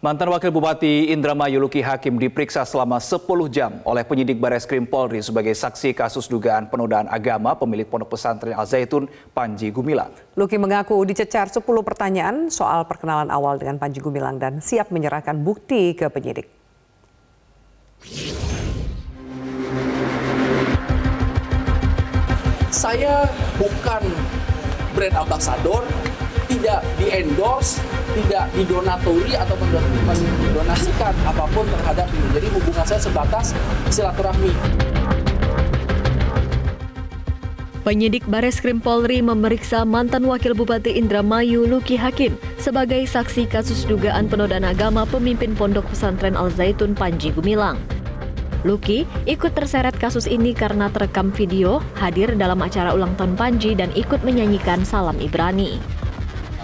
Mantan Wakil Bupati Indramayu Luki Hakim diperiksa selama 10 jam oleh penyidik Bareskrim Polri sebagai saksi kasus dugaan penodaan agama pemilik Pondok Pesantren Al Zaitun Panji Gumilang. Luki mengaku dicecar 10 pertanyaan soal perkenalan awal dengan Panji Gumilang dan siap menyerahkan bukti ke penyidik. Saya bukan brand ambassador, tidak di-endorse, tidak didonatori atau mendonasikan apapun terhadap ini. Jadi hubungan saya sebatas silaturahmi. Penyidik Bareskrim Polri memeriksa mantan Wakil Bupati Indramayu Luki Hakim sebagai saksi kasus dugaan penodaan agama pemimpin Pondok Pesantren Al Zaitun Panji Gumilang. Luki ikut terseret kasus ini karena terekam video hadir dalam acara ulang tahun Panji dan ikut menyanyikan Salam Ibrani.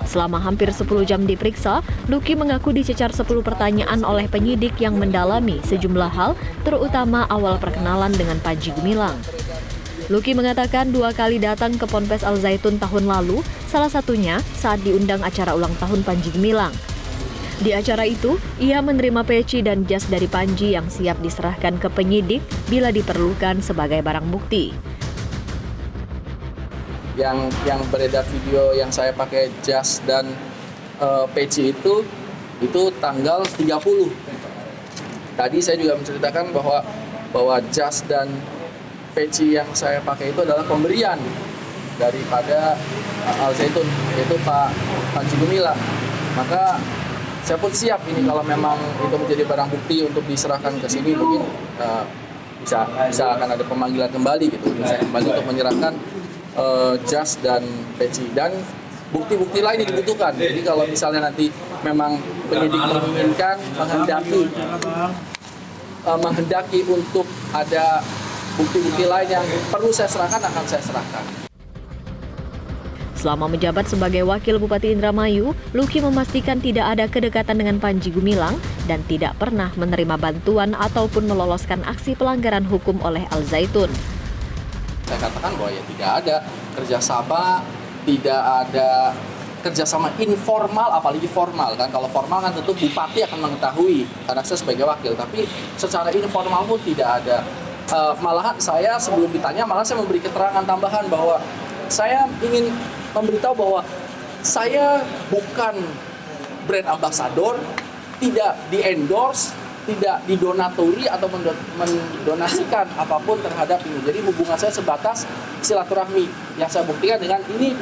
Selama hampir 10 jam diperiksa, Luki mengaku dicecar 10 pertanyaan oleh penyidik yang mendalami sejumlah hal, terutama awal perkenalan dengan Panji Gumilang. Luki mengatakan 2 kali datang ke Ponpes Al Zaitun tahun lalu, salah satunya saat diundang acara ulang tahun Panji Gumilang. Di acara itu, ia menerima peci dan jas dari Panji yang siap diserahkan ke penyidik bila diperlukan sebagai barang bukti. Yang beredar video yang saya pakai jas dan peci itu tanggal 30. Tadi saya juga menceritakan bahwa jas dan peci yang saya pakai itu adalah pemberian daripada Al Zaitun, yaitu Pak Panji Gumilang. Maka saya pun siap ini kalau memang itu menjadi barang bukti untuk diserahkan ke sini, mungkin bisa akan ada pemanggilan kembali gitu. Saya kembali untuk menyerahkan jas dan peci dan bukti-bukti lain yang dibutuhkan. Jadi kalau misalnya nanti memang penyidik menginginkan menghendaki untuk ada bukti-bukti lain yang perlu saya serahkan, akan saya serahkan. Selama menjabat sebagai Wakil Bupati Indramayu, Luki memastikan tidak ada kedekatan dengan Panji Gumilang dan tidak pernah menerima bantuan ataupun meloloskan aksi pelanggaran hukum oleh Al Zaitun. Saya katakan bahwa ya tidak ada kerjasama, tidak ada kerjasama informal, apalagi formal kan. Kalau formal kan tentu bupati akan mengetahui karena saya sebagai wakil, tapi secara informal pun tidak ada. Malahan saya sebelum ditanya, malah saya memberi keterangan tambahan bahwa saya ingin memberitahu bahwa saya bukan brand ambassador, tidak di-endorse, tidak didonatori atau mendonasikan apapun terhadap ini. Jadi hubungan saya sebatas silaturahmi yang saya buktikan dengan ini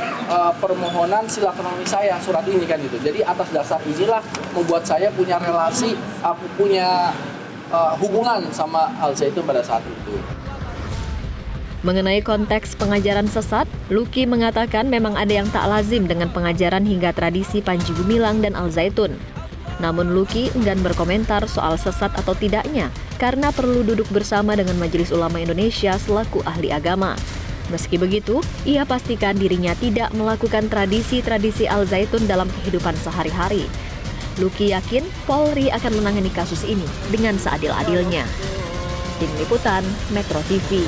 permohonan silaturahmi saya, surat ini kan gitu. Jadi atas dasar inilah membuat saya punya relasi, punya hubungan sama Al Zaitun pada saat itu. Mengenai konteks pengajaran sesat, Luki mengatakan memang ada yang tak lazim dengan pengajaran hingga tradisi Panji Gumilang dan Al Zaitun. Namun Luki enggan berkomentar soal sesat atau tidaknya karena perlu duduk bersama dengan Majelis Ulama Indonesia selaku ahli agama. Meski begitu, ia pastikan dirinya tidak melakukan tradisi-tradisi Al Zaitun dalam kehidupan sehari-hari. Luki yakin Polri akan menangani kasus ini dengan seadil-adilnya. Tim Liputan Metro TV.